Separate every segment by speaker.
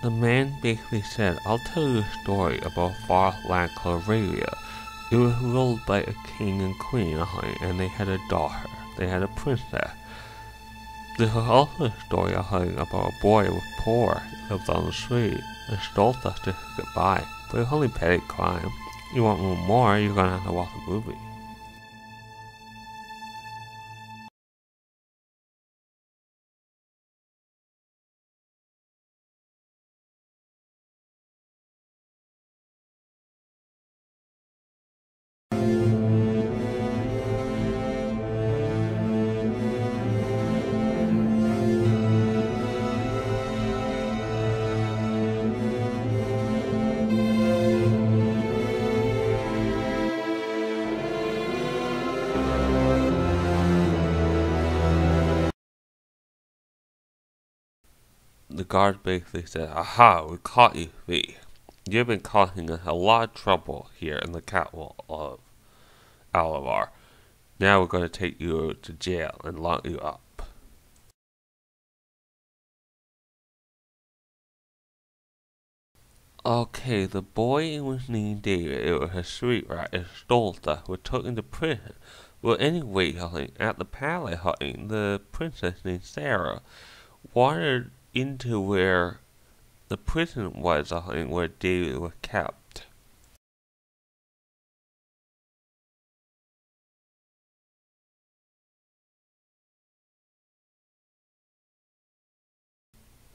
Speaker 1: The man basically said, I'll tell you a story about a far land called Arabia. It was ruled by a king and queen, and they had a daughter. They had a princess. There was also a story about a boy who was poor, lived on the street, and stole stuff just to get by. But it was only petty crime. You want more, you're gonna have to watch the movie. The guard basically said, Aha, we caught you, thief. You've been causing us a lot of trouble here in the capital of Alavar. Now we're going to take you to jail and lock you up. Okay, the boy was named David. It was a street rat. It stole stuff. Was taken to prison. Well, anyway, at the palace, the princess named Sarah wandered into where the prison was, where David was kept.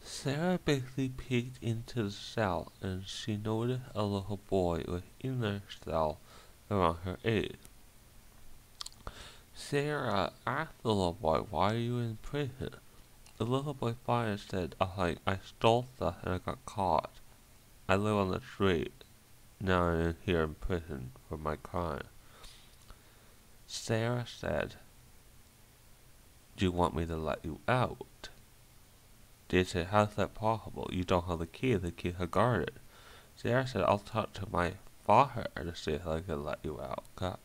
Speaker 1: Sarah basically peeked into the cell and she noticed a little boy was in the cell around her age. Sarah asked the little boy, why are you in prison? The little boy finally said, I stole stuff and I got caught. I live on the street. Now I'm here in prison for my crime. Sarah said, do you want me to let you out? They said, how's that possible? You don't have the key are guarded. Sarah said, I'll talk to my father to see if I can let you out.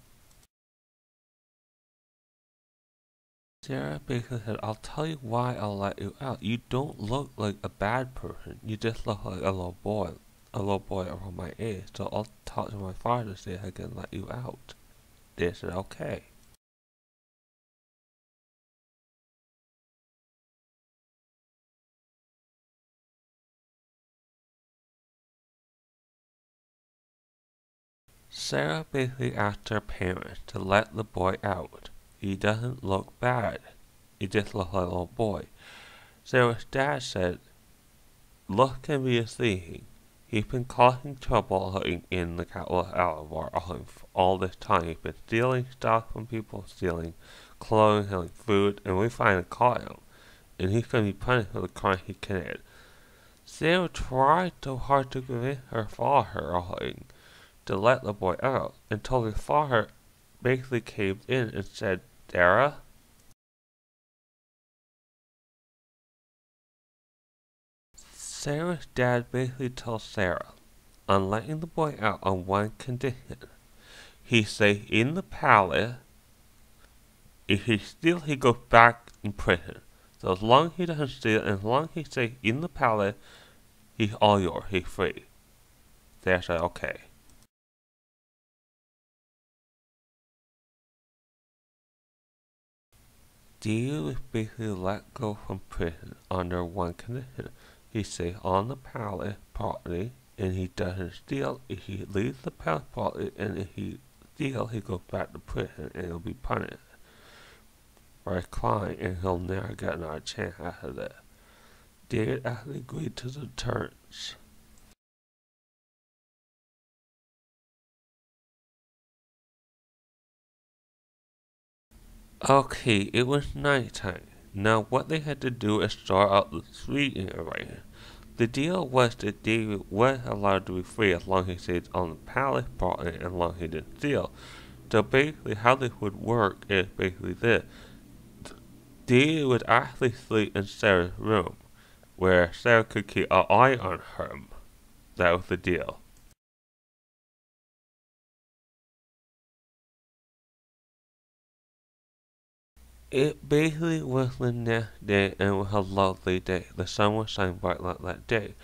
Speaker 1: Sarah basically said, I'll tell you why I'll let you out. You don't look like a bad person. You just look like a little boy around my age. So I'll talk to my father to see if I can let you out. They said, okay. Sarah basically asked her parents to let the boy out. He doesn't look bad. He just looks like a little boy. Sarah's dad said, look can be a thing. He's been causing trouble in the capital of Alavar all this time. He's been stealing stuff from people, stealing clothing, stealing food, and we finally caught him. And he's going to be punished for the crime he committed. Sarah tried so hard to convince her father to let the boy out, until his father basically caved in and said, Sarah? Sarah's dad basically told Sarah, I'm letting the boy out on one condition. He stays in the palace. If he steals, he goes back in prison. So as long as he doesn't steal, and as long as he stays in the palace, he's all yours. He's free. Sarah said, okay. David was basically let go from prison under one condition. He stays on the palace property, and he doesn't steal. If he leaves the palace property, and if he steals, he goes back to prison, and he'll be punished for his crime, and he'll never get another chance after that. David actually agreed to the terms. Okay, it was nighttime. Now what they had to do is start out the sleeping arrangement. The deal was that David was allowed to be free as long as he stayed on the palace property and as long as he didn't steal. So basically how this would work is basically this. David would actually sleep in Sarah's room, where Sarah could keep an eye on him. That was the deal. It basically was the next day and it was a lovely day. The sun was shining bright like that day.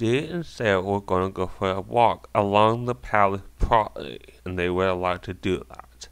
Speaker 1: Dee and Sarah were going to go for a walk along the palace property, and they were allowed to do that.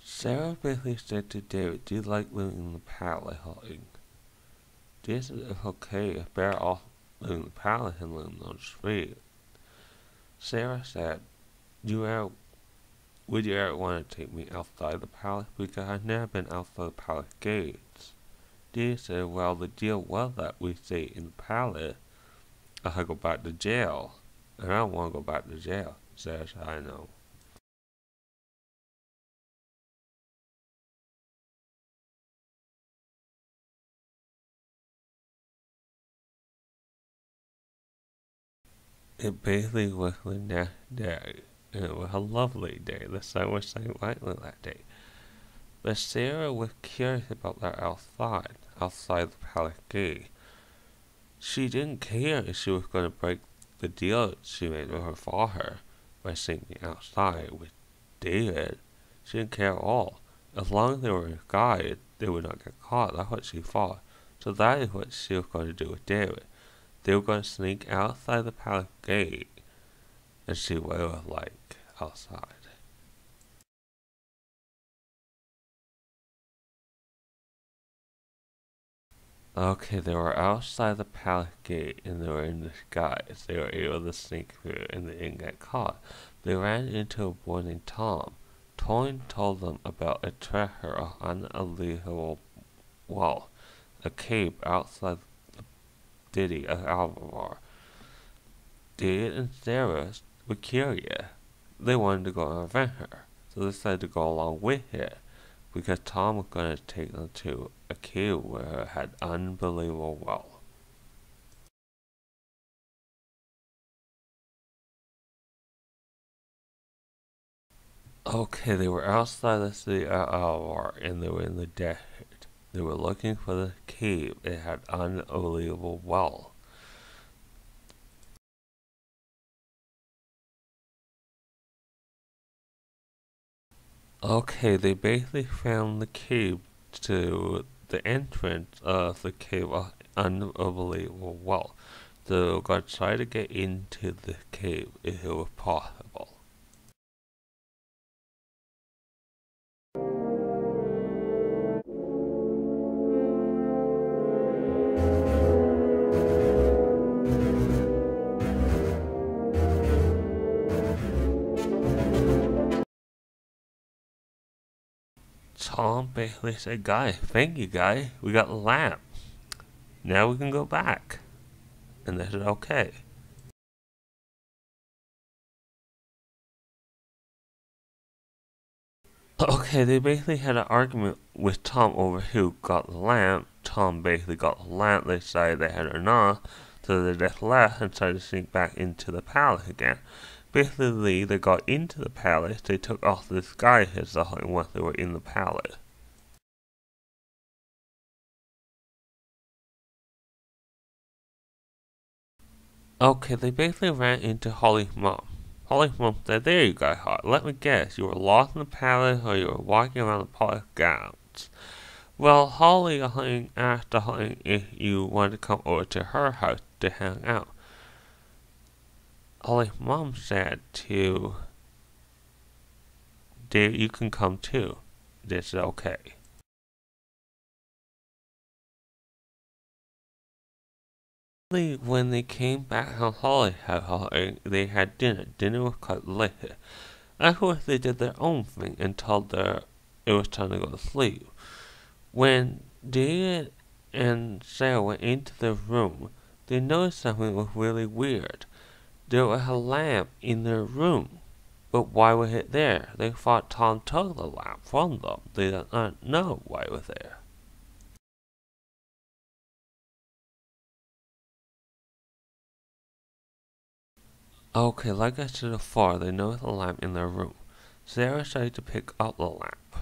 Speaker 1: Sarah basically said to David, "Do you like living in the palace?" David said it's okay, it's better off living in the palace than living on the street. Sarah said, would you ever want to take me outside the palace? Because I've never been outside the palace gates. David said, well, the deal was that we stay in the palace, or I go back to jail. And I don't want to go back to jail. Sarah said, I know. It basically was the next day, and it was a lovely day. The sun was shining brightly that day. But Sarah was curious about that outside the palace gate. She didn't care if she was going to break the deal she made with her father by sneaking outside with David. She didn't care at all. As long as they were in guide, they would not get caught. That's what she thought. So that is what she was going to do with David. They were going to sneak outside the palace gate and see what it was like outside. Okay, they were outside the palace gate and they were in disguise. They were able to sneak through and they didn't get caught. They ran into a boy named Tom. Tom told them about a treasure of unbelievable wealth, a cave outside the city of Alvar. David and Sarah were curious. They wanted to go on an adventure, so they decided to go along with it, because Tom was going to take them to a cave where it had unbelievable wealth. Okay, they were outside the city of Alvar, and they were in the desert. They were looking for the cave. It had unbelievable wealth. Okay, they basically found the cave to the entrance of the cave of unbelievable wealth. So they were going to try to get into the cave if it was possible. Tom basically said, "Guys, thank you guys, we got the lamp. Now we can go back." And they said, okay. Okay, they basically had an argument with Tom over who got the lamp. Tom basically got the lamp, they decided they had it or not, so they just left and tried to sneak back into the palace again. Basically, they got into the palace, they took off the disguises once they were in the palace. Okay, they basically ran into Holly's mom. Holly's mom said, "There you go, Holly. Let me guess, you were lost in the palace or you were walking around the palace grounds." Well, Holly asked Holly if you wanted to come over to her house to hang out. Holly's mom said to Dave, "You can come too." They said, okay. When they came back from Holly's house, they had dinner. Dinner was quite late. Afterwards, they did their own thing and told her it was time to go to sleep. When David and Sarah went into their room, they noticed something was really weird. There was a lamp in their room. But why was it there? They thought Tom took the lamp from them. They did not know why it was there. Okay, like I said before, they noticed a lamp in their room. Sarah tried to pick up the lamp.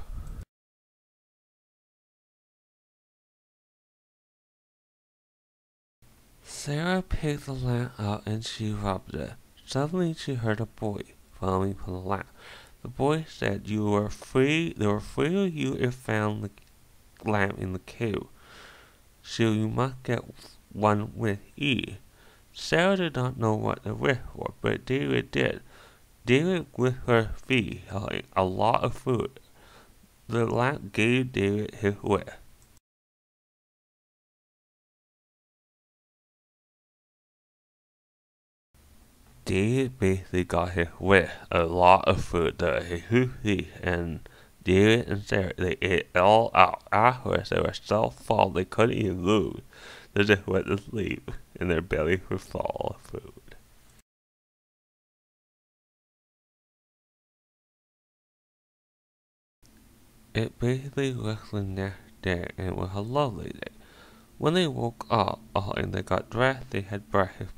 Speaker 1: Sarah picked the lamp up and she rubbed it. Suddenly she heard a boy falling from the lamp. The boy said, there were three of you if found the lamp in the cave, so you must get one with ye. Sarah did not know what the wish was, but David did. David with her fee, a lot of food. The lamp gave David his wish. David basically got his wish, a lot of food, and David and Sarah, they ate it all out. Afterwards, they were so full they couldn't even move. They just went to sleep, and their bellies were full of food. It basically was the next day, and it was a lovely day. When they woke up and they got dressed, they had breakfast.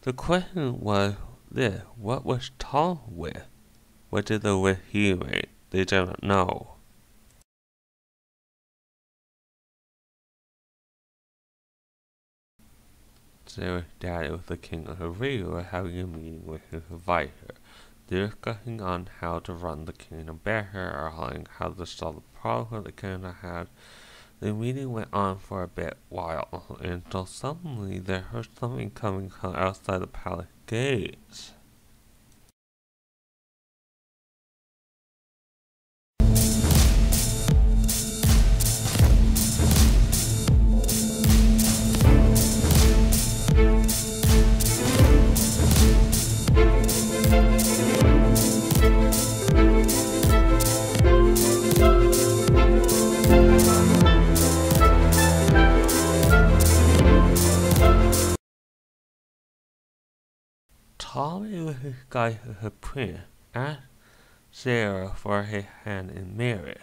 Speaker 1: The question was this: what was Tom with? What did the wish he made? They didn't know. Sarah's daddy was the king of the river, were having a meeting with his advisor. They were discussing on how to run the kingdom better, or how to solve the problem the kingdom had. The meeting went on for a bit while, until suddenly they heard something coming from outside the palace gates. Tommy was his guy as a prince, asked Sarah for his hand in marriage.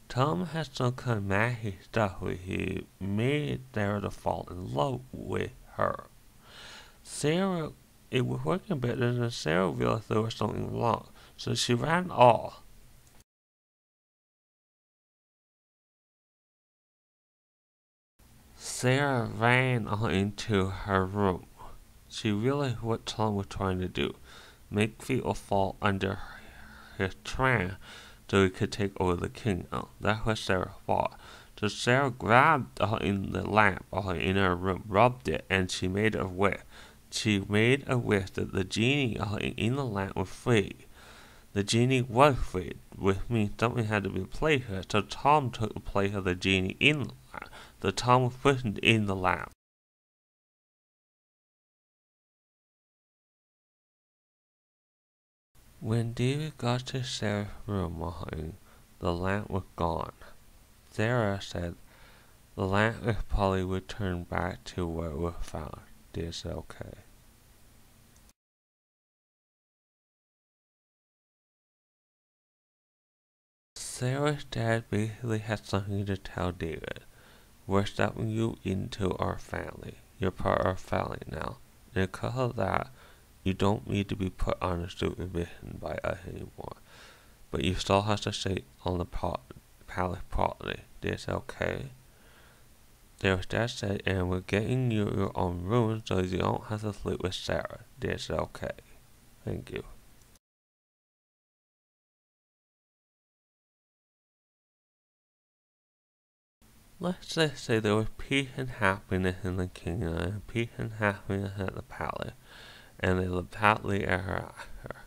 Speaker 1: Tom had some kind of magic stuff where he made Sarah to fall in love with her. It was working better than Sarah realized there was something wrong, so she ran off. Sarah ran into her room. She realized what Tom was trying to do, make people fall under his trance so he could take over the kingdom. That was Sarah's fault. So Sarah grabbed in the lamp in her room, rubbed it, and she made a wish. She made a wish that the genie in the lamp was free. The genie was free, which means something had to be replaced with. So Tom took the place of the genie in the lamp. So Tom was put in the lamp. When David got to Sarah's room, the lamp was gone. Sarah said the lamp is probably returned back to where it was found. Is okay. Sarah's dad basically had something to tell David. We're stepping you into our family. You're part of our family now. And because of that, you don't need to be put under supervision by us anymore. But you still have to stay on the palace property. This okay? There's dad said, and we're getting you your own room so you don't have to sleep with Sarah. This okay? Thank you. Let's just say there was peace and happiness in the kingdom, and peace and happiness at the palace, and they lived happily ever after.